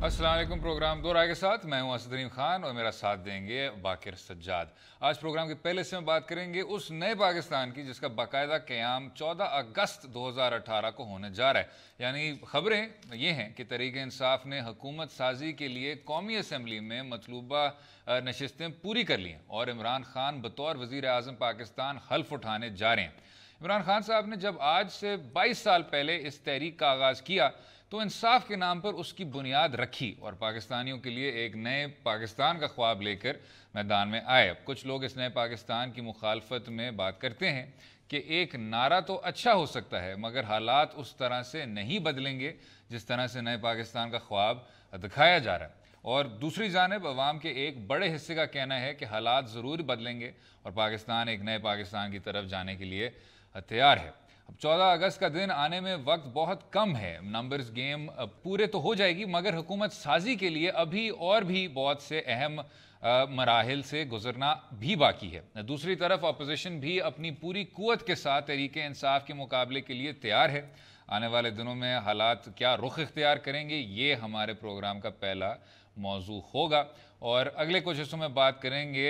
अस्सलाम वालेकुम। प्रोग्राम दो राय के साथ मैं हूं असदरीम खान और मेरा साथ देंगे बाकिर सज्जाद। आज प्रोग्राम के पहले से हम बात करेंगे उस नए पाकिस्तान की जिसका बाकायदा क़याम 14 अगस्त 2018 को होने जा रहा है। यानी खबरें ये हैं कि तहरीक इंसाफ ने हुकूमत साजी के लिए कौमी असम्बली में मतलूबा नशिस्तें पूरी कर ली हैं और इमरान खान बतौर वज़ीर आज़म पाकिस्तान हल्फ उठाने जा रहे हैं। इमरान खान साहब ने जब आज से 22 साल पहले इस तहरीक का आगाज़ किया तो इंसाफ के नाम पर उसकी बुनियाद रखी और पाकिस्तानियों के लिए एक नए पाकिस्तान का ख्वाब लेकर मैदान में आए। अब कुछ लोग इस नए पाकिस्तान की मुखालफत में बात करते हैं कि एक नारा तो अच्छा हो सकता है मगर हालात उस तरह से नहीं बदलेंगे जिस तरह से नए पाकिस्तान का ख्वाब दिखाया जा रहा है। और दूसरी जानिब अवाम के एक बड़े हिस्से का कहना है कि हालात ज़रूर बदलेंगे और पाकिस्तान एक नए पाकिस्तान की तरफ जाने के लिए तैयार है। अब 14 अगस्त का दिन आने में वक्त बहुत कम है। नंबर्स गेम पूरे तो हो जाएगी मगर हुकूमत साजी के लिए अभी और भी बहुत से अहम मराहिल से गुजरना भी बाकी है। दूसरी तरफ अपोजिशन भी अपनी पूरी कुव्वत के साथ तहरीक इंसाफ के मुकाबले के लिए तैयार है। आने वाले दिनों में हालात क्या रुख इख्तियार करेंगे ये हमारे प्रोग्राम का पहला मौजू होगा और अगले कुछ हिस्सों में बात करेंगे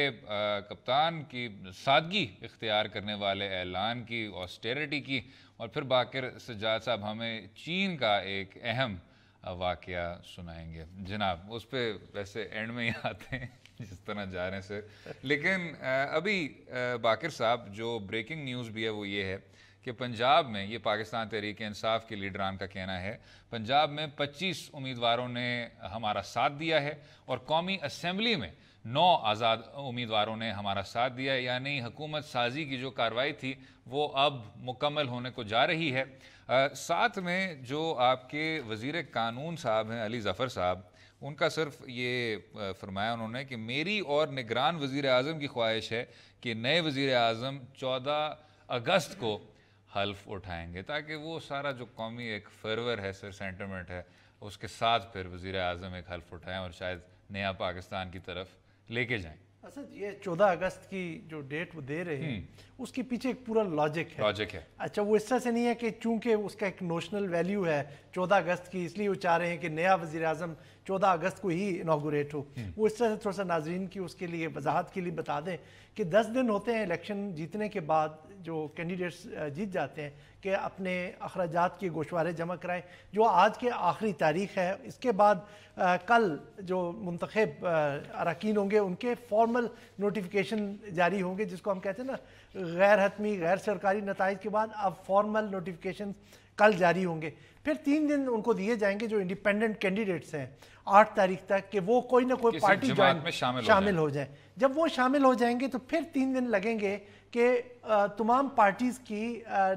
कप्तान की सादगी इख्तियार करने वाले ऐलान की, ऑस्टेरिटी की, और फिर बाकिर सज्जाद साहब हमें चीन का एक अहम वाक़या सुनाएंगे। जनाब उस पर वैसे एंड में ही आते हैं जिस तरह जा रहे हैं से, लेकिन अभी बाकिर साहब जो ब्रेकिंग न्यूज़ भी है वो ये है कि पंजाब में, ये पाकिस्तान तहरीक इंसाफ के लीडरान का कहना है, पंजाब में 25 उम्मीदवारों ने हमारा साथ दिया है और कौमी असम्बली में 9 आज़ाद उम्मीदवारों ने हमारा साथ दिया है। यानी हुकूमत साजी की जो कार्रवाई थी वो अब मुकम्मल होने को जा रही है। साथ में जो आपके वज़ीर कानून साहब हैं अली ज़फ़र साहब, उनका सिर्फ ये फरमाया उन्होंने कि मेरी और निगरान वज़ीर आज़म की ख्वाहिश है कि नए वज़ीर आज़म 14 अगस्त को हल्फ उठाएंगे ताकि वो सारा जो कौमी एक फरवर है, सर सेंटिमेंट है, उसके साथ फिर वज़ीर आज़म एक हल्फ उठाएं और शायद नया पाकिस्तान की तरफ लेके जाएं। अच्छा, ये 14 अगस्त की जो डेट वो दे रहे हैं उसके पीछे एक पूरा लॉजिक है। अच्छा, वो इस तरह से नहीं है कि चूंकि उसका एक नोशनल वैल्यू है 14 अगस्त की इसलिए वो चाह रहे हैं कि नया वज़ीर आज़म 14 अगस्त को ही इनागोरेट हो। वो इस तरह से थोड़ा सा नाजरीन की उसके लिए वजाहत के लिए बता दें कि 10 दिन होते हैं इलेक्शन जीतने के बाद जो कैंडिडेट्स जीत जाते हैं कि अपने अखराजात के गोशवारे जमा कराएं, जो आज के आखिरी तारीख है। इसके बाद कल जो मुंतखब अरकान होंगे उनके फॉर्मल नोटिफिकेशन जारी होंगे, जिसको हम कहते हैं ना गैर हतमी गैर सरकारी नताइज के बाद अब फॉर्मल नोटिफिकेशन कल जारी होंगे। फिर 3 दिन उनको दिए जाएंगे जो इंडिपेंडेंट कैंडिडेट्स हैं 8 तारीख तक कि वो कोई ना कोई पार्टी ज्वाइन में शामिल हो जाए। जब वो शामिल हो जाएंगे तो फिर 3 दिन लगेंगे कि तमाम पार्टीज़ की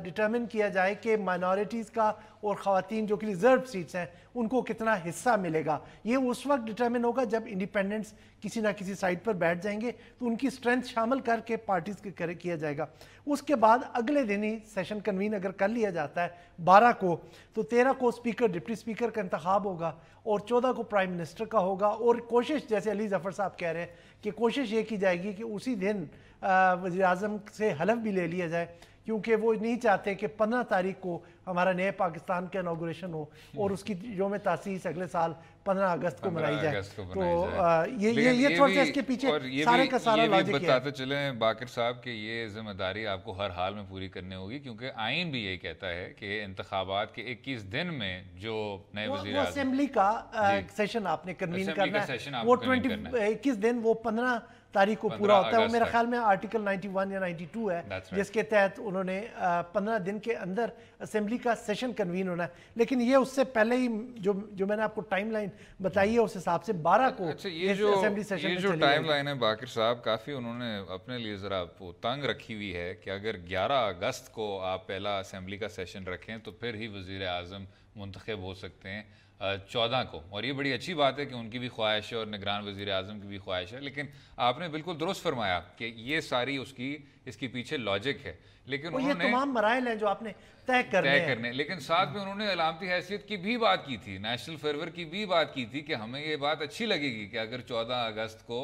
डिटर्मिन किया जाए कि माइनॉरिटीज़ का और ख़वातीन जो कि रिज़र्व सीट्स हैं उनको कितना हिस्सा मिलेगा। ये उस वक्त डिटर्मिन होगा जब इंडिपेंडेंट्स किसी ना किसी साइड पर बैठ जाएंगे तो उनकी स्ट्रेंथ शामिल करके पार्टीज़ के किया जाएगा। उसके बाद अगले दिन ही सेशन कन्वीन अगर कर लिया जाता है 12 को, तो 13 को स्पीकर डिप्टी स्पीकर का इंतखाब होगा और 14 को प्राइम मिनिस्टर का होगा। और कोशिश, जैसे अली ज़फ़र साहब कह रहे हैं कि कोशिश ये की जाएगी कि उसी दिन वज़ीर आज़म से हलफ भी ले लिया जाए, क्योंकि वो नहीं चाहते कि 15 तारीख को हमारा नए पाकिस्तान का इनागोरेशन हो और उसकी यौम तासीस अगले साल 15 अगस्त को मनाई जाए। तो ये थोड़ा सा इसके पीछे सारे का सारा लॉजिक है। बताते चलें बाकिर साहब कि ये जिम्मेदारी आपको हर हाल में पूरी करनी होगी, क्योंकि आइन भी यही कहता है कि इंतखाबात के 21 दिन में जो नए वज़ीर आज़म असेंबली का सेशन आपने कन्वीन करना है, वो 21 दिन वो 15 तारीख को पूरा होता है। वो मेरे ख्याल में आर्टिकल 91 या 92 है जिसके तहत उन्होंने 15 दिन के अंदर असेंबली का सेशन कन्वीन होना है। लेकिन ये उससे पहले ही जो मैंने आपको टाइमलाइन बताई है उस हिसाब से 12 को असेंबली सेशन ये जो टाइमलाइन है बाकिर साहब काफ़ी उन्होंने अपने लिए ज़रा तंग रखी हुई है कि अगर 11 अगस्त को आप पहला असेंबली का सेशन रखें तो फिर ही वज़ीर आज़म मुंतखब हो सकते हैं 14 को। और ये बड़ी अच्छी बात है कि उनकी भी ख्वाहिश है और निगरान वज़ीर आज़म की भी ख्वाहिश है, लेकिन आपने बिल्कुल दुरुस्त फरमाया कि ये सारी इसके पीछे लॉजिक है। लेकिन उन्होंने तमाम मराइल हैं जो आपने तय करने, लेकिन साथ में उन्होंने अलामती हैसियत की भी बात की थी, नेशनल फरवर की भी बात की थी कि हमें ये बात अच्छी लगेगी कि अगर 14 अगस्त को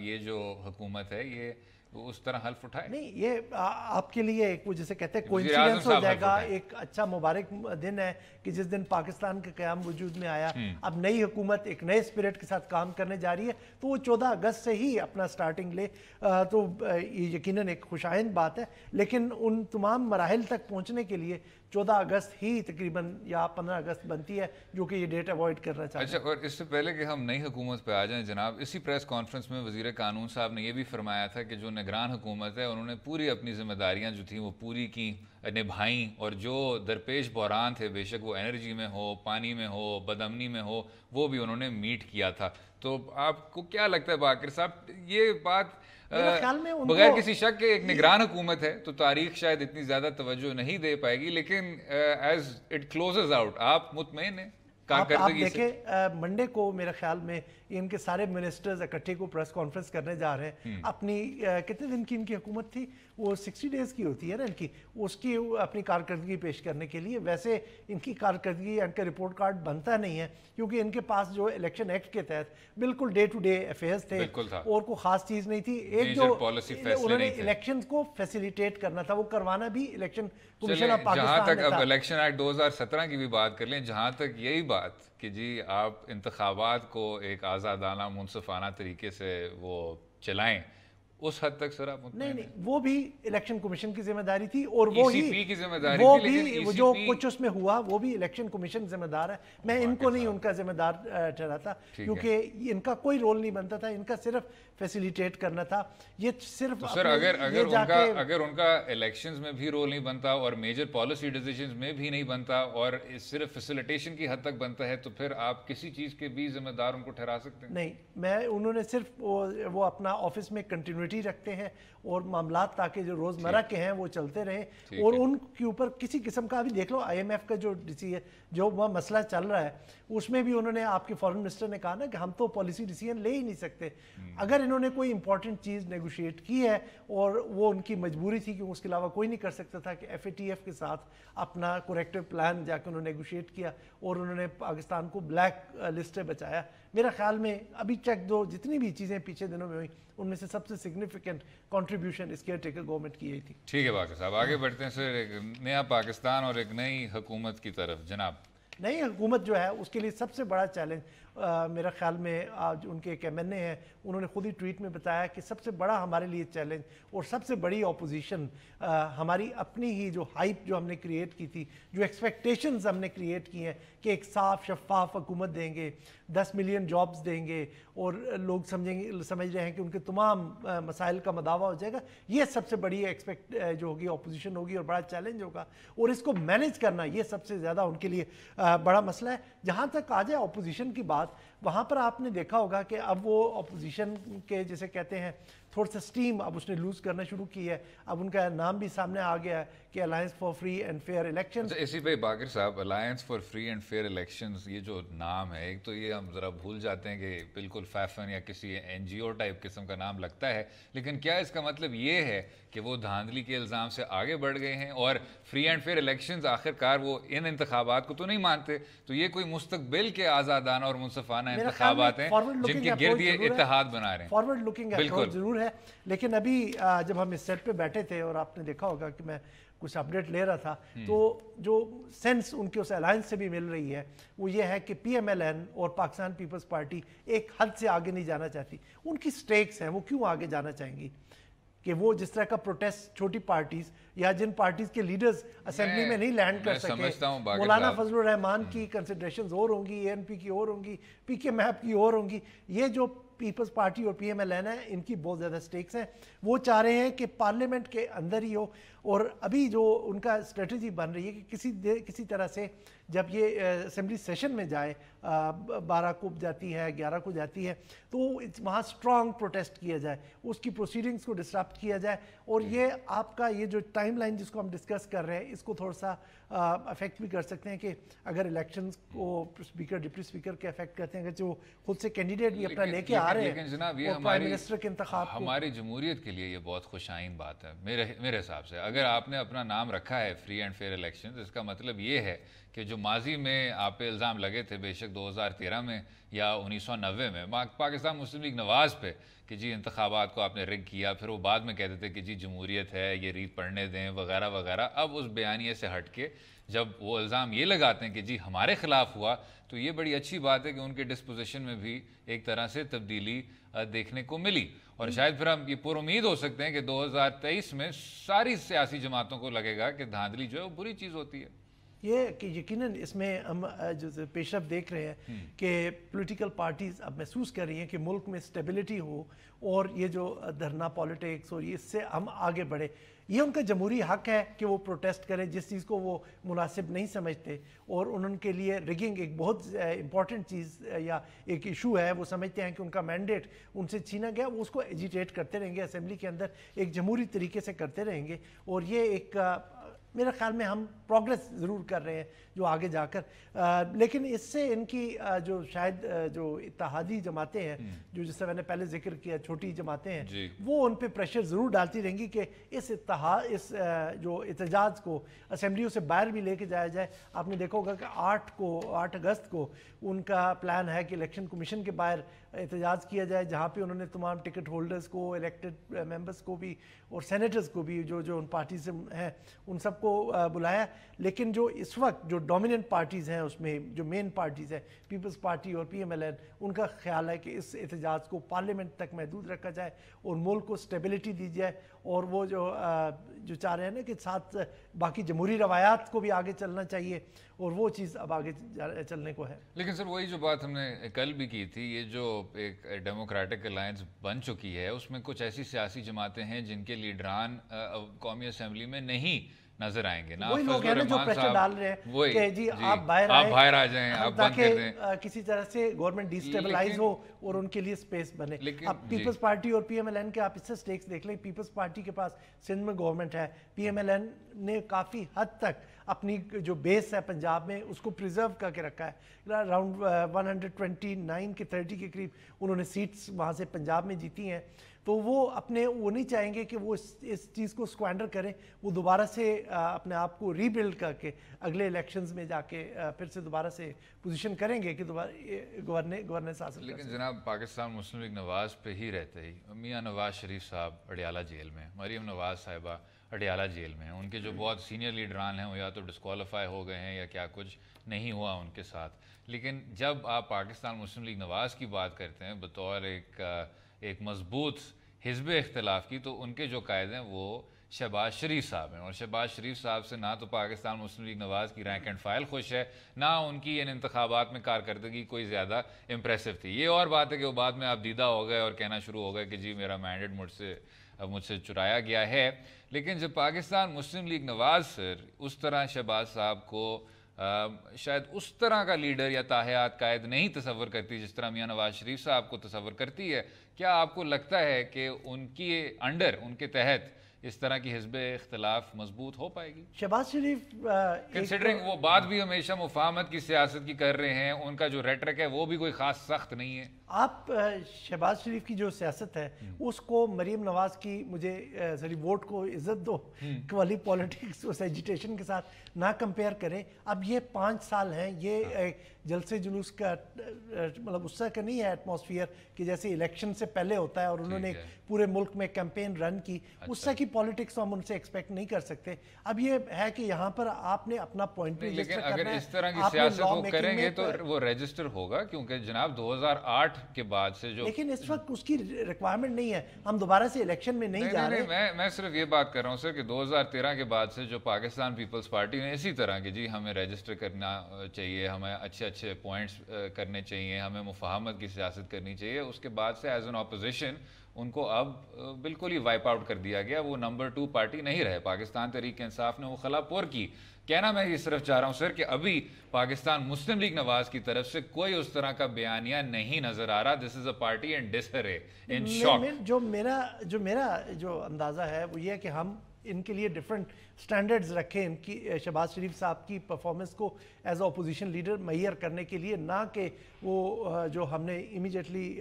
ये जो हुकूमत है ये उस तरह हल्फ उठाए? नहीं, ये आपके लिए एक वो जिसे कहते हैं कोइंसिडेंस हो जाएगा, एक अच्छा मुबारक दिन है कि जिस दिन पाकिस्तान का क़याम वजूद में आया, अब नई हुकूमत एक नए स्पिरिट के साथ काम करने जा रही है, तो वो 14 अगस्त से ही अपना स्टार्टिंग ले, तो ये यकीनन एक खुशाइंद बात है। लेकिन उन तमाम मराहिल तक पहुँचने के लिए 14 अगस्त ही तकरीबन या 15 अगस्त बनती है, जो कि ये डेट अवॉइड करना चाहते हैं। अच्छा, और इससे पहले कि हम नई हुकूमत पे आ जाएं जनाब, इसी प्रेस कॉन्फ्रेंस में वज़ीर कानून साहब ने ये भी फरमाया था कि जो निगरान हुकूमत है उन्होंने पूरी अपनी जिम्मेदारियां जो थी वो पूरी की, निभाई, और जो दरपेश बहरान थे, बेशक वो एनर्जी में हो, पानी में हो, बदअमनी में हो, वो भी उन्होंने मीट किया था। तो आपको क्या लगता है बाकिर साहब, ये बात बगैर किसी शक के एक निगरान हुकूमत है तो तारीख शायद इतनी ज्यादा तवज्जो नहीं दे पाएगी, लेकिन एज इट क्लोजेज आउट आप मुतमईन हैं कारकर्दगी से? मंडे को मेरे ख्याल में इनके सारे मिनिस्टर्स इकट्ठे को प्रेस कॉन्फ्रेंस करने जा रहे हैं। अपनी कितने दिन की इनकी हुकूमत थी, वो 60 डेज की होती है ना इनकी, उसकी अपनी कारकर्दगी पेश करने के लिए। वैसे इनकी कारकर्दगी, इनका रिपोर्ट कार्ड बनता नहीं है, क्योंकि इनके पास जो इलेक्शन एक्ट के तहत बिल्कुल डे टू डे अफेयर्स थे और कोई खास चीज़ नहीं थी। एक जो उन्होंने इलेक्शन को फैसिलिटेट करना था, वो करवाना भी इलेक्शन कमीशन ऑफ पाकिस्तान तक। अब इलेक्शन एक्ट 2017 की भी बात कर लें, जहाँ तक यही बात कि जी आप इंतखाबात को एक आज़ादाना मुनसिफाना तरीके से वो चलाएं, उस हद तक सर आप नहीं, वो भी इलेक्शन कमीशन की जिम्मेदारी थी, और वो ही की जिम्मेदारी वो थी, भी वो जो कुछ उसमें हुआ वो भी इलेक्शन कमीशन जिम्मेदार है। मैं इनको नहीं उनका जिम्मेदार ठहराता, क्योंकि इनका कोई रोल नहीं बनता था, इनका सिर्फ फैसिलिटेट करना था। ये सिर्फ तो सर अगर उनका इलेक्शंस में भी रोल नहीं बनता और मेजर पॉलिसी डिसीजंस में भी नहीं बनता और सिर्फ फैसिलिटेशन की हद तक बनता है, तो फिर आप किसी चीज के भी जिम्मेदार उनको ठहरा सकते हैं? नहीं, उन्होंने सिर्फ वो अपना ऑफिस में कंटिन्यूटी रखते हैं और मामला ताकि जो रोजमर्रा के हैं वो चलते रहें, और उनके ऊपर किसी किस्म का, अभी देख लो IMF का जो वह मसला चल रहा है, उसमें भी उन्होंने, आपके फॉरेन मिनिस्टर ने कहा ना कि हम तो पॉलिसी डिसीजन ले ही नहीं सकते। अगर इन्होंने कोई इंपॉर्टेंट चीज़ नेगोशिएट की है और वो उनकी मजबूरी थी, क्योंकि उसके अलावा कोई नहीं कर सकता था, कि FATF के साथ अपना करेक्टिव प्लान जाकर उन्होंने नेगोशिएट किया और उन्होंने पाकिस्तान को ब्लैक लिस्ट से बचाया। मेरा ख्याल में अभी तक जो जितनी भी चीज़ें पिछले दिनों में हुई, उनमें से सबसे सिग्निफिकेंट कंट्रीब्यूशन इस केयर टेकर गवर्नमेंट की यही थी। ठीक है बाकी साहब, आगे बढ़ते हैं सर, एक नया पाकिस्तान और एक नई हुकूमत की तरफ। जनाब, नई हुकूमत जो है उसके लिए सबसे बड़ा चैलेंज मेरा ख्याल में आज उनके एक MNA हैं, उन्होंने खुद ही ट्वीट में बताया कि सबसे बड़ा हमारे लिए चैलेंज और सबसे बड़ी ऑपोजिशन हमारी अपनी ही जो हाइप जो हमने क्रिएट की थी, जो एक्सपेक्टेशंस हमने क्रिएट की हैं कि एक साफ शफाफ हुकूमत देंगे, 10 मिलियन जॉब्स देंगे और लोग समझ रहे हैं कि उनके तमाम मसाइल का मदावा हो जाएगा। ये सबसे बड़ी जो होगी ऑपोजिशन होगी और बड़ा चैलेंज होगा, और इसको मैनेज करना ये सबसे ज़्यादा उनके लिए बड़ा मसला है। जहाँ तक आ जाए ऑपोजिशन की बात, वहाँ पर आपने देखा होगा कि अब वो ऑपोजिशन के जिसे कहते हैं थोड़ा सा स्टीम अब उसने लूज करना शुरू की है। अब उनका नाम भी सामने आ गया है कि alliance for free and fair elections. इसी पे बाकिर साहब, alliance for free and fair elections, ये जो नाम है, एक तो ये हम ज़रा भूल जाते हैं कि बिल्कुल फैफन या किसी NGO टाइप किस्म का नाम लगता है, लेकिन क्या इसका मतलब ये है कि वो धांधली के इल्ज़ाम से आगे बढ़ गए हैं? और फ्री एंड फेयर इलेक्शंस आखिरकार वो इन इंतखाबात को तो नहीं मानते, तो ये कोई मुस्तकबिल के आज़ादाना और मुनसिफाना इंतखाबात हैं जिनके गिर्द ये इत्तेहाद बना रहे हैं। फॉरवर्ड लुकिंग अप्रोच जरूर है, लेकिन अभी जब हम इस सेट पे बैठे थे और आपने देखा होगा कि मैं कुछ अपडेट ले रहा था, तो जो सेंस उनके उस अलायंस से भी मिल रही है वो ये है कि PMLN और पाकिस्तान पीपल्स पार्टी एक हद से आगे नहीं जाना चाहती। उनकी स्टेक्स हैं, वो क्यों आगे जाना चाहेंगी? कि वो जिस तरह का प्रोटेस्ट छोटी पार्टीज या जिन पार्टीज के लीडर्स असेंबली में नहीं लैंड कर सके, मौलाना फजलुर रहमान की कंसिडरेशंस और होंगी, ANP की और होंगी, PKMAP की और होंगी, ये जो पीपल्स पार्टी और PMLN है इनकी बहुत ज़्यादा स्टेक्स हैं। वो चाह रहे हैं कि पार्लियामेंट के अंदर ही हो, और अभी जो उनका स्ट्रेटजी बन रही है कि किसी तरह से जब ये असेंबली सेशन में जाए, 12 को जाती है, 11 को जाती है, तो वहाँ स्ट्रॉन्ग प्रोटेस्ट किया जाए, उसकी प्रोसीडिंग्स को डिस्टर्ब किया जाए, और ये आपका ये जो टाइमलाइन जिसको हम डिस्कस कर रहे हैं इसको थोड़ा सा अफेक्ट भी कर सकते हैं कि अगर इलेक्शंस को स्पीकर डिप्टी स्पीकर के अफेक्ट करते हैं, जो खुद से कैंडिडेट भी अपना लेके आ रहे हैं, जनाब ये प्राइम मिनिस्टर के इंतखाब, हमारी जमहूरियत के लिए ये बहुत खुशाइन बात है मेरे हिसाब से। اگر آپ نے اپنا نام رکھا ہے فری اینڈ فیئر الیکشن، اس کا مطلب یہ ہے کہ جو ماضی میں آپ پہ الزام لگے تھے بے شک 2013 میں یا 1990 میں پاکستان مسلم لیگ نواز پہ کہ جی انتخابات کو آپ نے رگ کیا، پھر وہ بعد میں کہتے تھے کہ جی جمہوریت ہے، یہ ریت پڑھنے دیں وغیرہ وغیرہ، اب اس بیانیے سے ہٹ کے جب وہ الزام یہ لگاتے ہیں کہ جی ہمارے خلاف ہوا، تو یہ بڑی اچھی بات ہے کہ ان کے ڈسپوزیشن میں بھی ایک طرح سے تبدیلی دیکھنے کو ملی، اور شاید پھر ہم یہ پر امید ہو سکتے ہیں کہ 2023 میں ساری سیاسی جماعتوں کو لگے گا کہ دھاندلی جو ہے وہ بری چیز ہوتی ہے۔ یہ کہ یقیناً اس میں ہم جو پیش رفت دیکھ رہے ہیں کہ پولیٹیکل پارٹیز اب محسوس کر رہی ہیں کہ ملک میں سٹیبلٹی ہو اور یہ جو دھرنا پالیٹکس اور اس سے ہم آگے بڑھے، یہ ان کا جمہوری حق ہے کہ وہ پروٹیسٹ کریں جس چیز کو وہ مناسب نہیں سمجھتے، اور ان کے لیے ریگنگ ایک بہت امپورٹنٹ چیز یا ایک ایشو ہے، وہ سمجھتے ہیں کہ ان کا مینڈیٹ ان سے چھینا گیا، وہ اس کو ایجیٹیٹ کرتے رہیں گے اسمبلی کے اندر ایک جمہوری طریقے سے کرتے رہیں گے، اور یہ ایک میرے خیال میں ہم پروگریس ضرور کر رہے ہیں جو آگے جا کر، لیکن اس سے ان کی جو شاید جو اتحادی جماعتیں ہیں جو جس سے میں نے پہلے ذکر کیا چھوٹی جماعتیں ہیں، وہ ان پہ پریشر ضرور ڈالتی رہیں گی کہ اس اس جو احتجاج کو اسمبلیوں سے باہر بھی لے کے جایا جائے۔ آپ نے دیکھا ہوگا کہ 8 اگست کو ان کا پلان ہے کہ الیکشن کمیشن کے باہر احتجاج کیا جائے، جہاں پہ انہوں نے تمام ٹکٹ ہولڈرز کو، الیکٹڈ ممبرز کو بھی اور سینیٹرز کو بھی جو ان پارٹی سے ہیں ان سب کو بلایا، لیکن جو اس وقت جو ڈومیننٹ پارٹیز ہیں اس میں جو مین پارٹیز ہیں پیپلز پارٹی اور پی ایم ایل این، ان کا خیال ہے کہ اس احتجاج کو پارلیمنٹ تک محدود رکھا جائے اور ملک کو سٹیبلٹی دی جائے، اور وہ جو چاہ رہے ہیں نا کہ ساتھ باقی جمہوری روایات کو بھی آگے چلنا چاہیے، اور وہ چیز اب آگے چلنے کو ہے۔ لیکن سر وہی جو بات ہم نے کل بھی کی تھی، یہ جو ایک ڈیموکریٹک الائنس بن چکی ہے اس میں کچھ ایسی سیاسی جماعتیں ہیں جن کے لیڈران قومی اسمبلی میں نہیں نظر آئیں گے، وہی لوگ ہیں جو پریشر ڈال رہے ہیں کہ جی آپ باہر آ جائیں، آپ بند کر دیں، کسی طرح سے گورنمنٹ ڈیسٹیبلائز ہو اور ان کے لیے سپیس بنے۔ اب پیپلز پارٹی اور پی ایم ایل این کے آپ اس سے سٹیکس دیکھ لیں، پیپلز پارٹی کے پاس سندھ میں گورنمنٹ ہے، پی ایم ایل این نے کافی حد تک اپنی جو بیس ہے پنجاب میں اس کو پریزرو کر کے رکھا ہے، اراؤنڈ 129 کے 30 کے قریب انہوں نے سیٹس وہاں سے پنجاب میں جیتی ہیں، تو وہ نہیں چاہیں گے کہ وہ اس چیز کو سکوینڈر کریں، وہ دوبارہ سے اپنے آپ کو ری بلڈ کر کے اگلے الیکشنز میں جا کے پھر سے دوبارہ سے پوزیشن کریں گے کہ دوبارہ گورننس حاصل کریں۔ لیکن جناب پاکستان مسلم لیگ نواز پہ ہی رہتے ہی میاں نواز شریف صاحب اڈیالہ جیل میں، مریم نواز صاحبہ اڈیالہ جیل میں ہیں، ان کے جو بہت سینئر لیڈران ہیں وہ یا تو ڈسکوالیفائی ہو گئے ہیں یا کیا کچھ نہیں ہوا ان کے ساتھ، لیکن جب آپ پاکستان مسلم لیگ نواز کی بات کرتے ہیں بطور ایک مضبوط حزب اختلاف کی، تو ان کے جو قائد ہیں وہ شہباز شریف صاحب ہیں، اور شہباز شریف صاحب سے نہ تو پاکستان مسلم لیگ نواز کی رینک اینڈ فائل خوش ہے، نہ ان کی ان انتخابات میں کارکردگی کوئی زیادہ امپریسو تھی۔ یہ اور بات ہے کہ وہ بعد میں آپ دیدہ ہو گئے اور کہنا شروع ہو گئے کہ جی میرا مینڈیٹ مجھ سے چرایا گیا ہے، لیکن جب پاکستان مسلم لیگ نواز سر اس طرح شہباز صاحب کو شاید اس طرح کا لیڈر یا تاحیات قائد نہیں تصور کرتی جس طرح میاں نواز شریف صاحب کو تصور کرتی ہے، کیا آپ کو لگتا ہے کہ ان کے تحت اس طرح کی حزب اختلاف مضبوط ہو پائے گی؟ شہباز شریف کنسیڈرنگ وہ بات بھی ہمیشہ مفاہمت کی سیاست کی کر رہے ہیں، ان کا جو ریٹرک ہے وہ بھی کوئی خاص سخت نہیں ہے۔ آپ شہباز شریف کی جو سیاست ہے اس کو مریم نواز کی مجھے ذری ووٹ کو عزت دو والی پولیٹکس اس ایجیٹیشن کے ساتھ نہ کمپیئر کریں۔ اب یہ 5 سال ہیں، یہ جلسے جلوس کا مطلب اس طرح کا نہیں ہے ایٹماسفیئر کہ جیسے الیکشن سے پہلے ہوتا ہے اور انہوں نے پورے ملک میں کیمپین رن کی، اس طرح کی پالیٹکس ہم ان سے ایکسپیکٹ نہیں کر سکتے۔ اب یہ ہے کہ یہاں پر آپ نے اپنا پوائنٹ بھی لیکن اگر اس طرح کی سیاست وہ کریں گے تو وہ رجسٹر ہوگا، کیونکہ جناب 2008 کے بعد سے جو، لیکن اس وقت اس کی ریکوائرمنٹ نہیں ہے، ہم دوبارہ سے الیکشن میں نہیں جا رہے۔ میں صرف یہ بات کر رہا ہوں سر کہ 2013 کے بعد سے جو پاکستان پیپلز پارٹی نے اسی طرح کہ جی ہمیں رجسٹر کرنا چاہیے، ہمیں اچھے پوائنٹس کرنے چاہیے، ہمیں مفاہمت کی سیاست کرنی چاہیے، اس کے بعد سے ایز این اپوزیشن ان کو اب بالکل ہی وائپ آؤٹ کر دیا گیا، وہ نمبر 2 پارٹی نہیں رہے۔ پاکستان تحریک انصاف نے وہ خلا پور کی۔ کہنا میں یہ صرف چاہ رہا ہوں سر کہ ابھی پاکستان مسلم لیگ نواز کی طرف سے کوئی اس طرح کا بیانیہ نہیں نظر آ رہا۔ دس از اے پارٹی ان ڈسارے، ان شاک۔ جو میرا جو اندازہ ہے وہ یہ ہے کہ ہم ان کے لیے ڈیفرنٹ سٹینڈرڈز رکھیں ان کی، شہباز شریف صاحب کی پرفارمنس کو ایز اے اپوزیشن لیڈر مہیا کرنے کے لیے، نہ کہ وہ جو ہم نے امیجیٹلی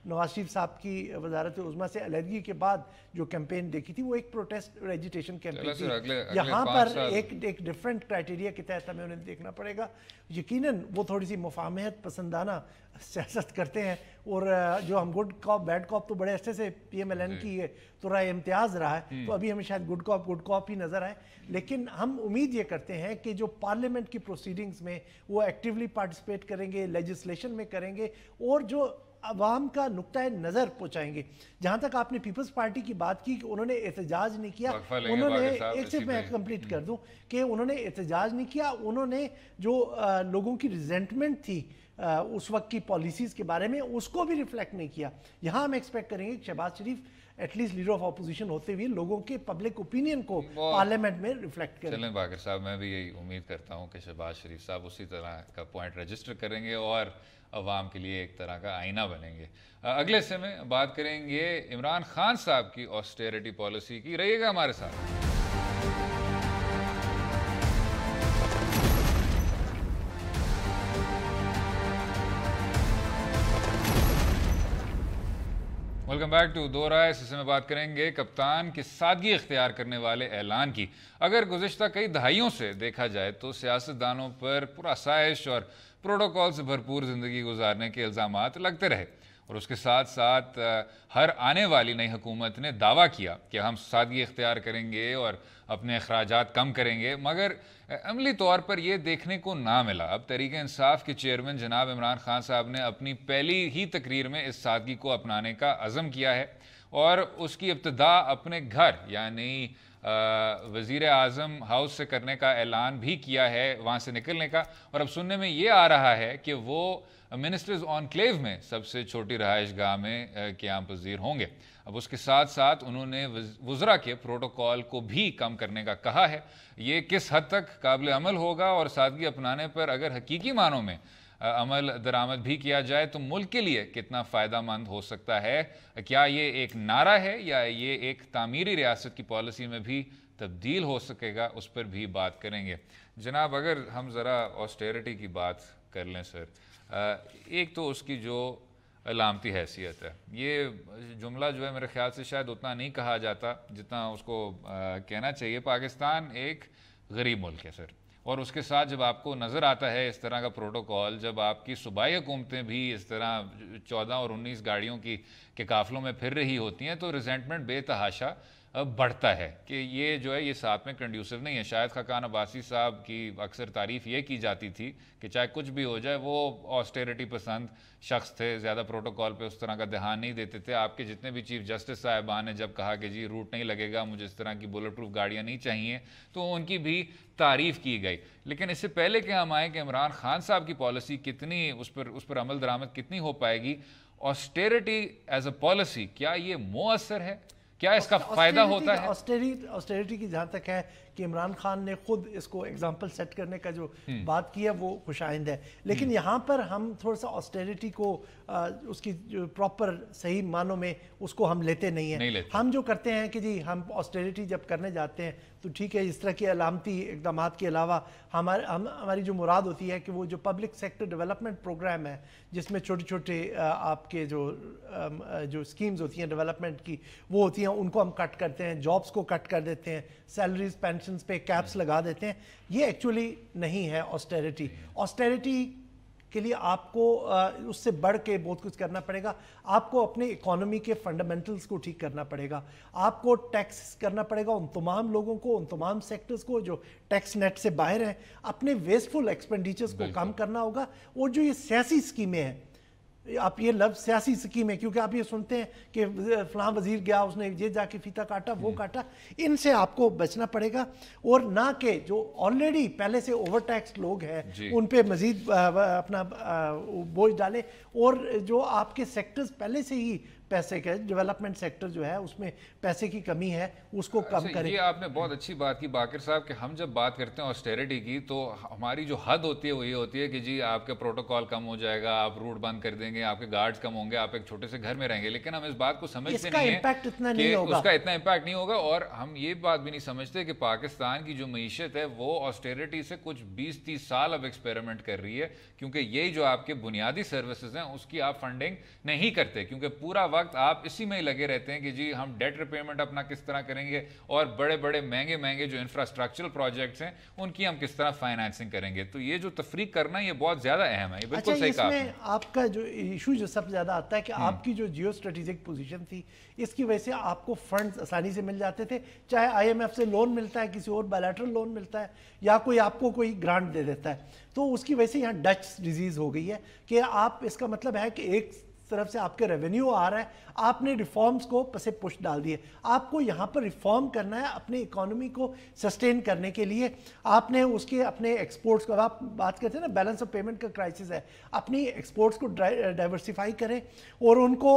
नवाज शरीफ साहब की वजारत उज़्मा से अलहदगी के बाद जो कैंपेन देखी थी वो एक प्रोटेस्ट और एजिटेशन कैंपेन थी। यहाँ पर एक डिफरेंट क्राइटेरिया के तहत हमें उन्हें देखना पड़ेगा। यकीनन वो थोड़ी सी मुफाहमत पसंदाना सियासत करते हैं, और जो हम गुड कॉप बैड कॉप तो बड़े अच्छे से PMLN की तो राय इम्तियाज़ रहा है, तो अभी हमें शायद गुड कॉप ही नज़र आए। लेकिन हम उम्मीद ये करते हैं कि जो पार्लियामेंट की प्रोसीडिंग्स में वो एक्टिवली पार्टिसिपेट करेंगे, लेजिस्लेशन में करेंगे, और जो अवाम का नुक्ता नज़र पहुँचाएंगे। जहाँ तक आपने पीपल्स पार्टी की बात की कि उन्होंने एहतजाज नहीं किया, उन्होंने एक से मैं कंप्लीट कर दूँ कि उन्होंने एहतजाज नहीं किया, उन्होंने जो लोगों की रिजेंटमेंट थी उस वक्त की पॉलिसीज़ के बारे में उसको भी रिफ्लेक्ट नहीं किया। यहाँ हम एक्सपेक्ट करेंगे कि शहबाज शरीफ एटलीस्ट लीडर ऑफ अपोजिशन होते हुए लोगों के पब्लिक ओपिनियन को पार्लियामेंट में रिफ्लेक्ट करें। चलें बाकर साहब, मैं भी यही उम्मीद करता हूँ कि शहबाज शरीफ साहब उसी तरह का पॉइंट रजिस्टर करेंगे और अवाम के लिए एक तरह का आईना बनेंगे। अगले हिस्से में बात करेंगे इमरान खान साहब की ऑस्टेरिटी पॉलिसी की। रहिएगा हमारे साथ। वेलकम बैक टू दो राय। इस हिस्से में बात करेंगे कप्तान की सादगी इख्तियार करने वाले ऐलान की। अगर गुज़िश्ता कई दहाइयों से देखा जाए तो सियासतदानों पर पूरा साइश और प्रोटोकॉल से भरपूर ज़िंदगी गुजारने के इल्ज़ामात लगते रहे, और उसके साथ साथ हर आने वाली नई हुकूमत ने दावा किया कि हम सादगी इख्तियार करेंगे और अपने अखराजात कम करेंगे, मगर अमली तौर पर यह देखने को ना मिला। अब तहरीक इंसाफ के चेयरमैन जनाब इमरान खान साहब ने अपनी पहली ही तकरीर में इस सादगी को अपनाने का अज़म किया है, और उसकी इब्तिदा अपने घर यानी वज़ीर आज़म हाउस से करने का ऐलान भी किया है, वहाँ से निकलने का। और अब सुनने में ये आ रहा है कि वो मिनिस्टर्स ऑनक्लेव में सबसे छोटी रहाइश गाह में क़याम पज़ीर होंगे। अब उसके साथ साथ उन्होंने वज़रा के प्रोटोकॉल को भी कम करने का कहा है। ये किस हद तक काबिल अमल होगा, और सादगी अपनाने पर अगर हकीकी मानों में अमल दरामद भी किया जाए तो मुल्क के लिए कितना फ़ायदा मंद हो सकता है? क्या ये एक नारा है या ये एक तामीरी रियासत की पॉलिसी में भी तब्दील हो सकेगा, उस पर भी बात करेंगे। जनाब, अगर हम ज़रा ऑस्टेरिटी की बात कर लें सर, एक तो उसकी जो अलामती हैसियत है, ये जुमला जो है मेरे ख्याल से शायद उतना नहीं कहा जाता जितना उसको कहना चाहिए। पाकिस्तान एक गरीब मुल्क है सर, और उसके साथ जब आपको नज़र आता है इस तरह का प्रोटोकॉल, जब आपकी सूबाई हुकूमतें भी इस तरह 14 और 19 गाड़ियों के काफ़िलों में फिर रही होती हैं, तो रिजेंटमेंट बेतहाशा बढ़ता है कि ये जो है ये साथ में कंड्यूसिव नहीं है। शायद खाकान अब्बासी साहब की अक्सर तारीफ़ ये की जाती थी कि चाहे कुछ भी हो जाए वो ऑस्टेरिटी पसंद शख्स थे, ज़्यादा प्रोटोकॉल पे उस तरह का ध्यान नहीं देते थे। आपके जितने भी चीफ जस्टिस साहिबान ने जब कहा कि जी रूट नहीं लगेगा, मुझे इस तरह की बुलेट प्रूफ गाड़ियाँ नहीं चाहिए, तो उनकी भी तारीफ़ की गई। लेकिन इससे पहले कि हम आए कि इमरान खान साहब की पॉलिसी कितनी उस पर अमल दरामद कितनी हो पाएगी, ऑस्टेरिटी एज अ पॉलिसी क्या ये मुअस्सर है? क्या इसका फायदा होता है? ऑस्टेरिटी की जहाँ तक है कि इमरान खान ने खुद इसको एग्जाम्पल सेट करने का जो बात की है वो खुशाइंद है, लेकिन यहाँ पर हम थोड़ा सा ऑस्टेरिटी को उसकी जो प्रॉपर सही मानों में उसको हम लेते नहीं हैं। हम जो करते हैं कि जी हम ऑस्टेरिटी जब करने जाते हैं तो ठीक है, इस तरह की अलामती इक़दाम के अलावा हमारी जो मुराद होती है कि वो जो पब्लिक सेक्टर डेवलपमेंट प्रोग्राम है जिसमें छोटे छोटे आपके जो स्कीम्स होती हैं डेवलपमेंट की वो होती हैं, उनको हम कट करते हैं, जॉब्स को कट कर देते हैं, सैलरीज पेंशन्स पे कैप्स लगा देते हैं। ये एक्चुअली नहीं है ऑस्टेरिटी। ऑस्टेरिटी के लिए आपको उससे बढ़ के बहुत कुछ करना पड़ेगा। आपको अपने इकोनॉमी के फंडामेंटल्स को ठीक करना पड़ेगा, आपको टैक्स करना पड़ेगा उन तमाम लोगों को, उन तमाम सेक्टर्स को जो टैक्स नेट से बाहर हैं। अपने वेस्टफुल एक्सपेंडिचर्स को कम करना होगा। और जो ये सियासी स्कीमें हैं, आप ये लफ्ज़ सियासी स्कीम है क्योंकि आप ये सुनते हैं कि फलां वजीर गया उसने ये जाके फीता काटा वो काटा, इनसे आपको बचना पड़ेगा। और ना कि जो ऑलरेडी पहले से ओवर टैक्स लोग हैं उन पे मजीद अपना बोझ डाले, और जो आपके सेक्टर्स पहले से ही पैसे का, डेवलपमेंट सेक्टर जो है उसमें पैसे की कमी है, उसको कम करें। ये आपने बहुत अच्छी बात की बाकिर साहब कि हम जब बात करते हैं ऑस्टेरिटी की तो हमारी जो हद होती है वो ये होती है कि जी आपके प्रोटोकॉल कम हो जाएगा, आप रूट बंद कर देंगे, आपके गार्ड्स कम होंगे, आप एक छोटे से घर में रहेंगे। लेकिन हम इस बात को समझते नहीं है कि उसका इतना इम्पैक्ट नहीं होगा। और हम ये बात भी नहीं समझते कि पाकिस्तान की जो मीशत है वो ऑस्टेरिटी से कुछ 20-30 साल अब एक्सपेरिमेंट कर रही है, क्योंकि यही जो आपके बुनियादी सर्विसेज हैं उसकी आप फंडिंग नहीं करते, क्योंकि पूरा वक्त आप इसी में ही लगे रहते हैं कि जी हम डेट रिपेमेंट अपना किस तरह करेंगे और बड़े बड़े महंगे महंगे जो इंफ्रास्ट्रक्चरल प्रोजेक्ट्स हैं उनकी हम किस तरह फाइनेंसिंग करेंगे। तो ये जो तफरीक करना ये बहुत ज्यादा अहम है। ये बिल्कुल सही कहा। इसमें आपका जो इशू जो सबसे ज्यादा आता है कि आपकी जो जियो स्ट्रेटेजिक पोजीशन थी, इसकी वजह से आपको फंड्स आसानी से मिल जाते थे, चाहे IMF से लोन मिलता है, किसी और बायलैटरल लोन मिलता है, या कोई आपको कोई ग्रांट दे देता है। तो उसकी वजह से यहाँ डच डिजीज हो गई है कि आप, इसका मतलब है कि एक तरफ से आपके रेवेन्यू आ रहा है, आपने रिफॉर्म्स को पसे पुश डाल दिए। आपको यहाँ पर रिफॉर्म करना है अपनी इकोनॉमी को सस्टेन करने के लिए। आपने उसके अपने एक्सपोर्ट्स को, आप बात करते हैं ना बैलेंस ऑफ पेमेंट का क्राइसिस है, अपनी एक्सपोर्ट्स को डाइवर्सिफाई करें और उनको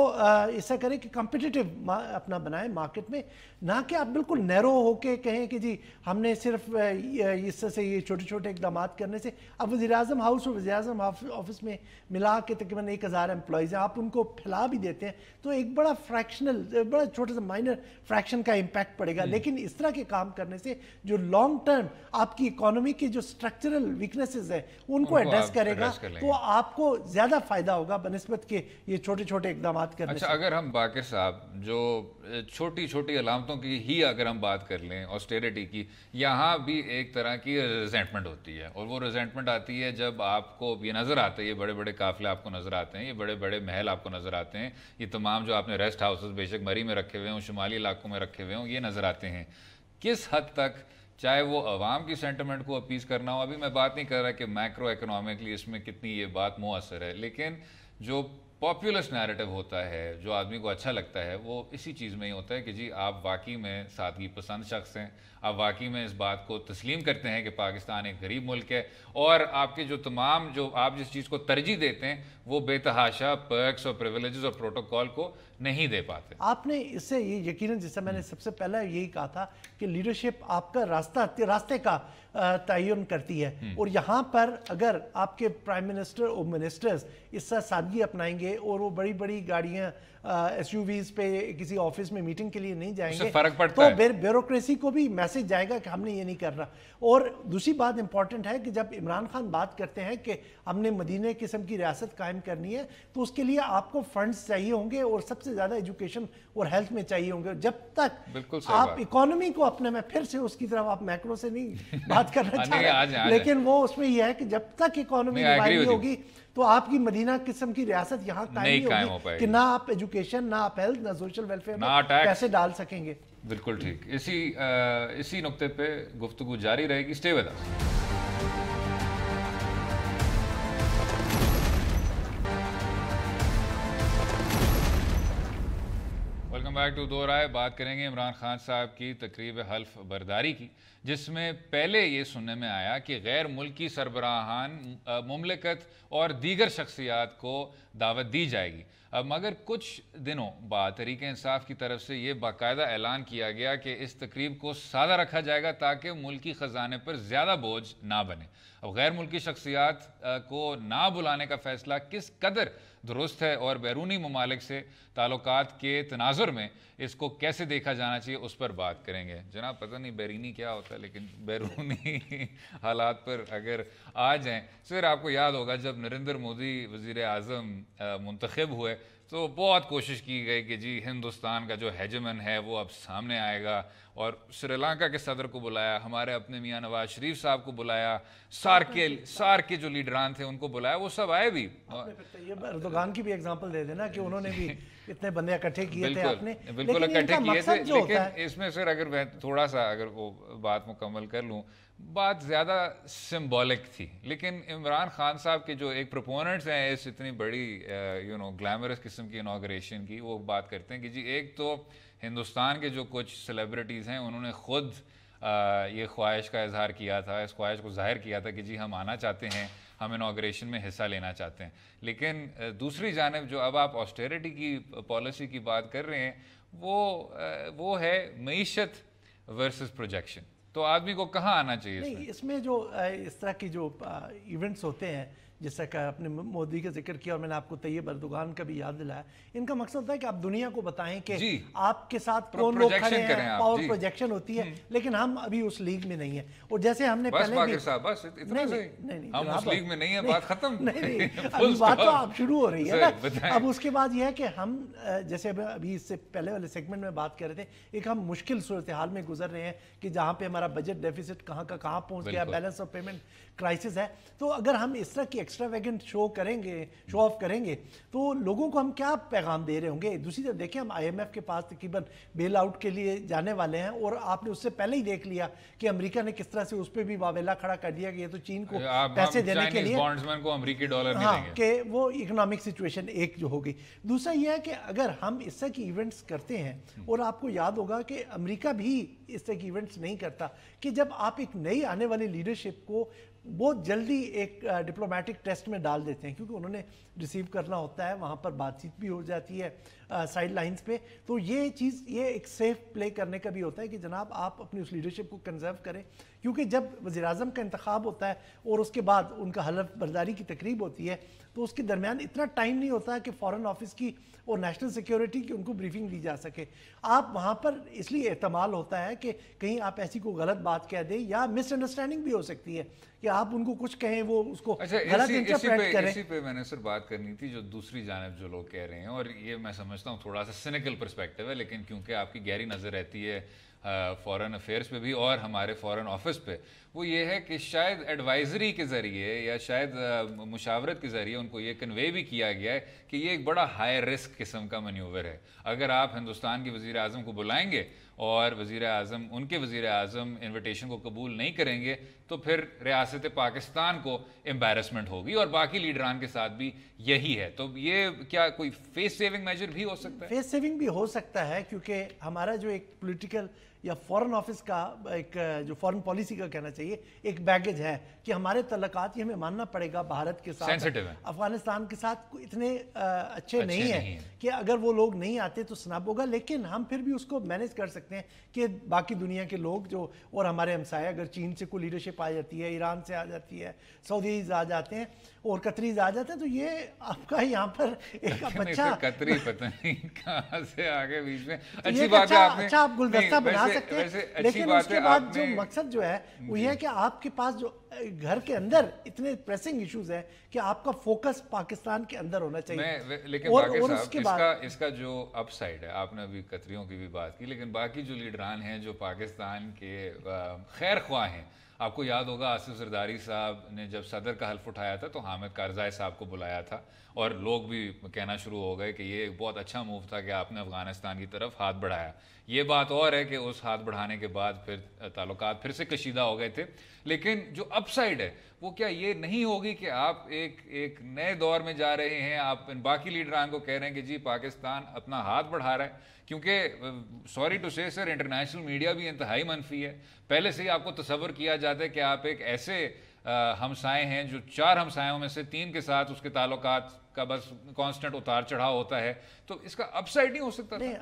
ऐसा करें कि कम्पिटिटिव अपना बनाएं मार्केट में, ना कि आप बिल्कुल नैरो होके कहें कि जी हमने सिर्फ इस तरह से ये छोटे छोटे इकदाम करने से। अब वज़ीर-ए-आज़म हाउस और वज़ीर-ए-आज़म ऑफिस में मिला के तकरीबन 1000 एम्प्लॉयज़ हैं, आप उनको फैला भी देते हैं तो एक बड़ा फ्रैक्शनल, बड़ा छोटा सा माइनर फ्रैक्शन का इम्पैक्ट पड़ेगा। लेकिन इस तरह के काम करने से जो लॉन्ग टर्म आपकी इकोनॉमी की जो स्ट्रक्चरल वीकनेसेस है उनको एड्रेस करेगा, तो आपको ज्यादा फायदा होगा बनिस्बत के ये छोटे छोटे इकदाम करने से। अगर हम बाकिर साहब जो छोटी छोटी अलामतों की ही अगर हम बात कर लें ऑस्टेरिटी की, यहाँ भी एक तरह की रिजेंटमेंट होती है, और वो रिजेंटमेंट आती है जब आपको ये नज़र आता है, ये बड़े बड़े काफिले आपको नज़र आते हैं, ये बड़े बड़े महल आपको नज़र आते हैं, ये तमाम जो आपने रेस्ट हाउसेस बेशक मरी में रखे हुए हों, शुमाली इलाकों में रखे हुए हों, ये नज़र आते हैं। किस हद तक, चाहे वो अवाम की सेंटिमेंट को अपीज़ करना हो, अभी मैं बात नहीं कर रहा कि मैक्रो इकोनॉमिकली इसमें कितनी ये बात मुअस्सर है, लेकिन जो पॉपुलस नैरेटिव होता है, जो आदमी को अच्छा लगता है, वो इसी चीज़ में ही होता है कि जी आप वाकई में सादगी पसंद शख्स हैं, आप वाकई में इस बात को तस्लीम करते हैं कि पाकिस्तान एक गरीब मुल्क है, और आपके जो तमाम जो आप जिस चीज़ को तरजीह देते हैं वो बेतहाशा पर्क्स और प्रिविलेजेस और प्रोटोकॉल को नहीं दे पाते। आपने इससे ये यकीनन, जैसे मैंने सबसे पहले यही कहा था कि लीडरशिप आपका रास्ते का तयन करती है, और यहाँ पर अगर आपके प्राइम मिनिस्टर और मिनिस्टर्स इससे सादगी अपनाएंगे और वो बड़ी बड़ी गाड़ियाँ SUVs पे किसी ऑफिस में मीटिंग के लिए नहीं जाएंगे, फर्क पड़ता है। तो ब्यूरोक्रेसी को भी मैसेज जाएगा कि हमने ये नहीं कर रहा। और दूसरी बात इंपॉर्टेंट है कि जब इमरान खान बात करते हैं कि हमने मदीने किस्म की रियासत कायम करनी है, तो उसके लिए आपको फंड्स चाहिए होंगे और सबसे ज्यादा एजुकेशन और हेल्थ में चाहिए होंगे। जब तक आप इकोनॉमी को अपने, में फिर से उसकी तरफ, आप मैक्रो से नहीं बात करना चाह रहे, लेकिन वो उसमें यह है कि जब तक इकोनॉमी रिवाइव होगी तो आपकी मदीना किस्म की रियासत यहाँ कायम नहीं होगी कि ना आप एजुकेशन, ना आप हेल्थ, ना सोशल वेलफेयर में पैसे डाल सकेंगे। बिल्कुल ठीक। इसी नुक्ते पे गुफ्तगू जारी रहेगी। Stay with us. Welcome back to दो राय। बात करेंगे इमरान खान साहब की तकरीब हल्फ बरदारी की, जिसमें पहले ये सुनने में आया कि गैर मुल्की सरबराहान मुमलिकत और दीगर शख्सियात को दावत दी जाएगी। मगर कुछ दिनों बाद तहरीक इंसाफ की तरफ से ये बाकायदा ऐलान किया गया कि इस तकरीब को सादा रखा जाएगा ताकि मुल्की ख़जाने पर ज़्यादा बोझ ना बने। अब गैर मुल्की शख्सियात को ना बुलाने का फ़ैसला किस कदर दुरुस्त है और बैरूनी ममालिक से ताल्लुकात के तनाजुर में इसको कैसे देखा जाना चाहिए, उस पर बात करेंगे। जनाब, पता नहीं बैरूनी क्या होता है, लेकिन बैरूनी हालात पर अगर आ जाएँ, सर आपको याद होगा जब नरेंद्र मोदी वज़ीर आज़म मुंतखब हुए तो बहुत कोशिश की गई कि जी हिंदुस्तान का जो हेजमन है वो अब सामने आएगा, और श्रीलंका के सदर को बुलाया, हमारे अपने मियाँ नवाज शरीफ साहब को बुलाया, सार्क के जो लीडरान थे उनको बुलाया, वो सब आए भी। एर्दोगान की भी एग्जांपल दे देना कि उन्होंने भी इतने बंदे इकट्ठे किए थे, आपने बिल्कुल इकट्ठे किए थे। लेकिन इसमें सर अगर मैं थोड़ा सा अगर वो बात मुकम्मल कर लूँ, बात ज़्यादा सिंबॉलिक थी, लेकिन इमरान खान साहब के जो एक प्रोपोनेंट्स हैं इस इतनी बड़ी ग्लैमरस किस्म की इनॉग्रेशन की, वो बात करते हैं कि जी एक तो हिंदुस्तान के जो कुछ सेलिब्रिटीज़ हैं उन्होंने ख़ुद ये ख्वाहिश का इजहार किया था, इस ख्वाहिश को ज़ाहिर किया था कि जी हम आना चाहते हैं, ہم انوگریشن میں حصہ لینا چاہتے ہیں. لیکن دوسری جانب جو اب آپ آسٹیریٹی کی پالیسی کی بات کر رہے ہیں وہ ہے معیشت ورسز پروجیکشن. تو آدمی کو کہاں آنا چاہیے؟ نہیں، اس میں جو اس طرح کی جو ایونٹس ہوتے ہیں جس طرح کا اپنے مودی کا ذکر کیا اور میں نے آپ کو طیب اردوغان کا بھی یاد دلایا، ان کا مقصد ہوتا ہے کہ آپ دنیا کو بتائیں کہ آپ کے ساتھ کون لوگ کھڑے ہیں، پاور پروجیکشن ہوتی ہے، لیکن ہم ابھی اس لیگ میں نہیں ہیں. اور جیسے ہم نے پہلے بھی بس اتنا صحیح، ہم اس لیگ میں نہیں ہیں، بات ختم. نہیں، ابھی بات تو اب شروع ہو رہی ہے نا. اب اس کے بعد یہ ہے کہ ہم جیسے ابھی اس سے پہلے والے سیگمنٹ میں بات کر رہے تھے، ایک ہم مشکل صورتحال میں گزر رہے ہیں کہ جہاں پہ ہمارا بجٹ ڈیفیسٹ کہاں کا کہاں پہنچ گیا، بیلنس آف پیمنٹ کرائسس ہے. تو اگر ہم اس طرح کی ایکسٹرا ویگنٹ شو آف کریں گے تو لوگوں کو ہم کیا پیغام دے رہے ہوں گے؟ دوسری طرف دیکھیں، ہم آئی ایم ایف کے پاس تقریباً بیل آؤٹ کے لیے جانے والے ہیں، اور آپ نے اس سے پہلے ہی دیکھ لیا کہ امریکہ نے کس طرح سے اس پہ بھی واویلا کھڑا کر دیا کہ یہ تو چین کو پیسے دینے کے لیے امریکی ڈالر ہاں کہ وہ اکنامک سچویشن ایک جو ہوگی. دوسرا یہ ہے کہ اگر ہم اس طرح کی ایونٹس کرتے ہیں، اور آپ کو یاد ہوگا کہ امریکہ بھی اس طرح کی ایونٹس نہیں کرتا، کہ جب آپ ایک نئی آنے والی لیڈرشپ کو بہت جلدی ایک ڈپلومیٹک ٹیسٹ میں ڈال دیتے ہیں، کیونکہ انہوں نے ریسیو کرنا ہوتا ہے، وہاں پر بات چیت بھی ہو جاتی ہے سائڈ لائنز پہ. تو یہ چیز یہ ایک سیف پلے کرنے کا بھی ہوتا ہے کہ جناب آپ اپنی اس لیڈرشپ کو کنزرو کریں، کیونکہ جب وزیر اعظم کا انتخاب ہوتا ہے اور اس کے بعد ان کا حلف برداری کی تقریب ہوتی ہے تو اس کے درمیان اتنا ٹائم نہیں ہوتا کہ فارن آفس کی اور نیشنل سیکیورٹی کی ان کو بریفنگ دی جا سکے. آپ وہاں پر اس لیے احتمال ہوتا ہے کہ کہیں آپ ایسی کوئی غلط بات کہہ دیں، یا مس انڈرسٹینڈنگ بھی ہو سکتی ہے کہ آپ ان کو کچھ کہیں وہ اس کو غلط انٹرپریٹ کریں. اسی پہ میں نے صرف بات کرنی تھی جو دوسری جانب جو لوگ کہہ رہے ہیں، اور یہ میں سمجھتا ہوں تھوڑا سا سینیکل پرسپیکٹیو ہے، لیکن کیونکہ آپ کی گہری نظر رہتی ہے فورن افیئرس پہ بھی اور ہمارے فورن آفس پہ، وہ یہ ہے کہ شاید ایڈوائزری کے ذریعے یا شاید مشاورت کے ذریعے ان کو یہ کنوے بھی کیا گیا ہے کہ یہ ایک بڑا ہائی رسک قسم کا مینیور ہے. اگر آپ ہندوستان کے وزیر اعظم کو بلائیں گے اور ان کے وزیر اعظم انویٹیشن کو قبول نہیں کریں گے تو پھر ریاست پاکستان کو امبیرسمنٹ ہوگی، اور باقی لیڈران کے ساتھ بھی یہی ہے. تو یہ کیا کوئی فیس سیونگ میجر بھی ہو سکتا ہے؟ فیس سیونگ بھی ہو سکتا ہے، کیونکہ ہمارا جو ایک پولیٹیکل یا فورن آفس کا ایک جو فورن پالیسی کا کہنا چاہیے ایک بیگیج ہے کہ ہمارے تعلقات یہ ہمیں ماننا پڑے گا بھارت کے ساتھ، افغانستان کے ساتھ اتنے اچھے نہیں ہیں کہ اگر وہ لوگ نہیں آتے تو سناب ہوگا. لیکن ہم پھر بھی اس کو مینیج کر سکتے ہیں کہ باقی دنیا کے لوگ جو اور ہمارے ہمسائے، اگر چین سے کوئی لیڈرشپ آ جاتی ہے، ایران سے آ جاتی ہے، سعودیز آ جاتے ہیں اور قطریز آ جاتے ہیں، تو یہ آپ کا یہاں پر ایک اچھا قطری پتہ نہیں کہاں سے آگے بیچ میں اچھی بات ہے، اچھا آپ گلدستہ بنا سکتے ہیں. لیکن اس کے بعد جو مقصد جو ہے وہ یہ ہے کہ آپ کے پاس جو گھر کے اندر اتنے پریسنگ ایشوز ہیں کہ آپ کا فوکس پاکستان کے اندر ہونا چاہیے. لیکن باقر صاحب اس کا جو اپ سائڈ ہے، آپ نے ابھی قطریوں کی بھی بات کی، لیکن باقی جو لیڈران ہیں جو پاکستان کے خیر خواہ ہیں، آپ کو یاد ہوگا آصف زرداری صاحب نے جب صدر کا حلف اٹھایا تھا تو حامد کارزائی صاحب کو بلایا تھا، اور لوگ بھی کہنا شروع ہو گئے کہ یہ ایک بہت اچھا موو تھا کہ آپ نے افغانستان کی طرف ہاتھ بڑھایا. یہ بات اور ہے کہ اس ہاتھ بڑھانے کے بعد پھر تعلقات پھر سے کشیدہ ہو گئے تھے. لیکن جو اپ سائڈ ہے وہ کیا یہ نہیں ہوگی کہ آپ ایک نئے دور میں جا رہے ہیں، آپ ان باقی لیڈران کو کہہ رہے ہیں کہ جی پاکستان اپنا ہاتھ بڑھا رہا ہے، کیونکہ سوری ٹو سے سر انٹرنیشنل میڈیا بھی انتہائی منفی ہے. پہلے سے ہی آپ کو تصور کیا جاتا ہے کہ آپ ایک ایسے ہمسائے ہیں جو 4 ہمسایوں میں سے 3 کے ساتھ اس کے تعلقات کا بس کانسٹنٹ اتار چڑھاؤ ہوتا ہے. تو اس کا اپ سائڈ نہیں ہو سکتا؟ نہیں،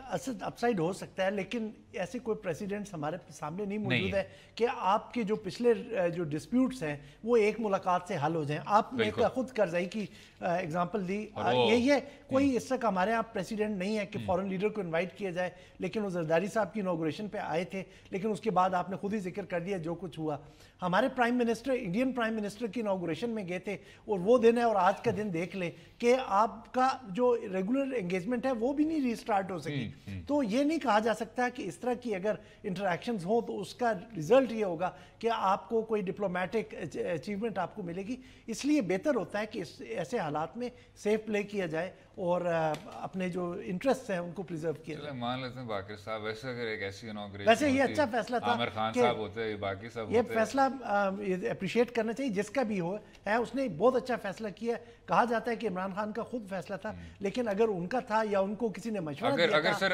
اپ سائڈ ہو سکتا ہے، لیکن ایسے کوئی پریسیڈنٹس ہمارے سامنے نہیں موجود ہے کہ آپ کے جو پچھلے جو ڈسپیوٹس ہیں وہ ایک ملاقات سے حل ہو جائیں. آپ نے خود کرزائی کی اگزامپل دی، یہی ہے کوئی اس طرح ہمارے یہاں پریسیڈنٹ نہیں ہے کہ فورن لیڈر کو انوائٹ کیا جائے. لیکن وہ زرداری صاحب کی انوگریشن پہ آئے تھے، لیکن اس کے بعد آپ نے خود ہی ذکر کر دیا جو کچھ ہوا. ہمارے prime minister Indian prime minister کی انوگریشن میں گئے تھے، اور وہ دن ہے اور آج کا دن دیکھ لیں کہ آپ کا جو ریگولر انگیجمنٹ ہے وہ بھی نہیں ریسٹارٹ ہو سکی. تو یہ نہیں کہا جا سکتا کہ اس طرح کی اگر انٹریکشنز ہوں تو اس کا ریزلٹ یہ ہوگا کہ آپ کو کوئی ڈپلومیٹک اچیومنٹ آپ کو ملے گی. اس لیے بہتر ہوتا ہے کہ ایسے حالات میں سیف پلے کیا جائے اور اپنے جو انٹرسٹ ہیں ان کو پریزرو کیا جائے. مان لیتے ہیں باقر صاحب ویسے اگر ایک ایسی انوگریشن ویسے یہ اچھا فیصلہ تھا، عامر خان صاحب ہوتے ہیں، باقی صاحب یہ فیصلہ اپریشیٹ کرنا چاہیے جس کا بھی ہو ہے, اس نے بہت اچھا فیصلہ کیا ہے. کہا جاتا ہے کہ عمران خان کا خود فیصلہ تھا, لیکن اگر ان کا تھا یا ان کو کسی نے مشورہ دیا تھا,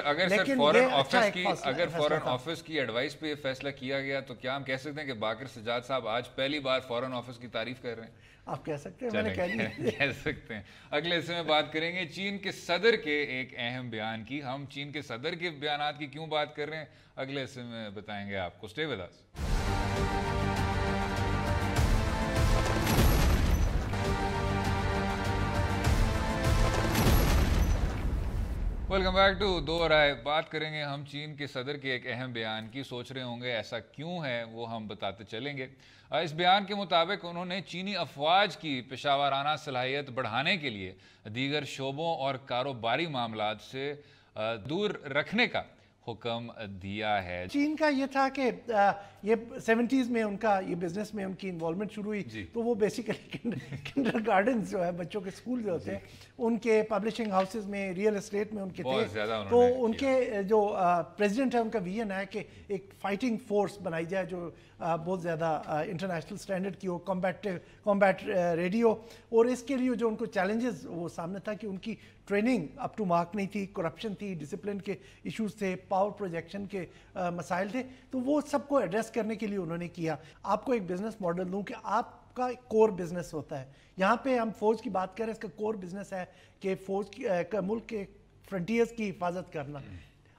اگر فورن آفس کی ایڈوائس پہ یہ فیصلہ کیا گیا تو کیا ہم کہہ سکتے ہیں کہ باقر سجاد صاحب آج پہلی بار فورن آفس کی تعریف کر رہے ہیں؟ آپ کہہ سکتے ہیں, میں نے کہہ سکتے ہیں. اگلے حصے میں بات کریں گے چین کے صدر کے ایک اہم بیان کی. ہم چین کے صدر کے بیانات کی کیوں بات کر رہے ہیں اگلے حصے میں بتائیں گے آپ کو. Stay with us. Welcome back to دو رائے. بات کریں گے ہم چین کے صدر کے ایک اہم بیان کی. سوچ رہے ہوں گے ایسا کیوں ہے, وہ ہم بتاتے چلیں گے. اس بیان کے مطابق انہوں نے چینی افواج کی پیشہ ورانہ صلاحیت بڑھانے کے لیے دیگر شعبوں اور کاروباری معاملات سے دور رکھنے کا حکم دیا ہے. چین کا یہ تھا کہ یہ 70s میں ان کا یہ بزنس میں ان کی انوالومنٹ شروع ہوئی, تو وہ بیسیکلی کنڈر گارڈنز جو ہے بچوں کے اسکول جو ہوتے ہیں ان کے پبلشنگ ہاؤسز میں, ریئل اسٹیٹ میں ان کے تھے. تو ان کے جو پریزیڈنٹ ہے ان کا ویژن ہے کہ ایک فائٹنگ فورس بنائی جائے جو بہت زیادہ انٹرنیشنل اسٹینڈرڈ کی ہو, کمبیٹ ریڈیو. اور اس کے لیے جو ان کو چیلنجز وہ سامنے تھا کہ ان کی ٹریننگ اپ ٹو مارک نہیں تھی, کرپشن تھی, ڈسپلن کے ایشوز تھے, پاور پروجیکشن کے مسائل تھے. تو وہ سب کو ایڈریس کرنے کے لیے انہوں نے کیا. آپ کو ایک بزنس ماڈل دوں کہ آپ کا کور بزنس ہوتا ہے. یہاں پہ ہم فوج کی بات کریں, اس کا کور بزنس ہے کہ فوج کی ملک کے فرنٹیئرز کی حفاظت کرنا.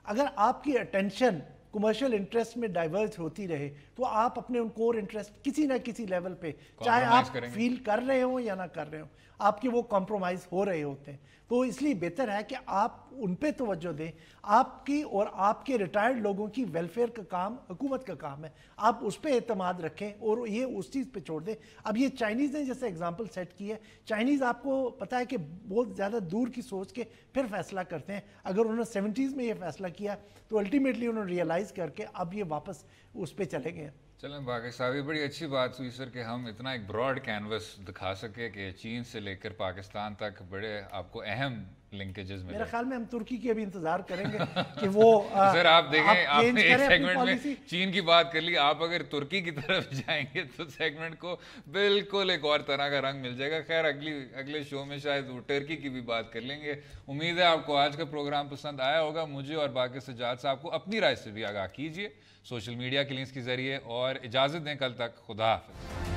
اگر آپ کی اٹینشن کمرشل انٹرسٹ میں ڈائیورج ہوتی رہے تو آپ اپنے ان کور انٹرسٹ کسی نہ کسی لیول پہ, چاہے آپ فیل کر رہے ہوں یا نہ کر رہے ہوں, آپ کے وہ کمپرومائز ہو رہے ہوتے ہیں. تو اس لیے بہتر ہے کہ آپ ان پہ توجہ دیں. آپ کی اور آپ کے ریٹائرڈ لوگوں کی ویلفیئر کا کام حکومت کا کام ہے, آپ اس پہ اعتماد رکھیں اور یہ اس چیز پہ چھوڑ دیں. اب یہ چائنیز نے جیسے اگزامپل سیٹ کی ہے, چائنیز آپ کو پتہ ہے کہ بہت زیادہ دور کی سوچ کے پھر فیصلہ کرتے ہیں. اگر انہوں نے 70s میں یہ فیصلہ کیا تو الٹیمیٹلی انہوں نے ریئلائز کر کے اب یہ واپس اس پہ چلے گئے. چلیں باقی صاحب, یہ بڑی اچھی بات ہوئی سر کہ ہم اتنا ایک براڈ کینوس دکھا سکے کہ چین سے لے کر پاکستان تک بڑے آپ کو اہم لنکیجز ملے. میرا خیال میں ہم ترکی کے بھی انتظار کریں گے کہ وہ سر آپ دیکھیں, آپ نے ایک سیگمنٹ میں چین کی بات کر لی, آپ اگر ترکی کی طرف جائیں گے تو سیگمنٹ کو بالکل ایک اور طرح کا رنگ مل جائے گا. خیر اگلے شو میں شاید وہ ٹرکی کی بھی بات کر لیں گے. امید ہے آپ کو آج کا پروگرام پسند آیا ہوگا. مجھے اور باقی سجاد صاحب کو اپنی رائے سے بھی آگاہ کیجیے سوشل میڈیا کے لنکس کے ذریعے, اور اجازت دیں کل تک. خدا حافظ.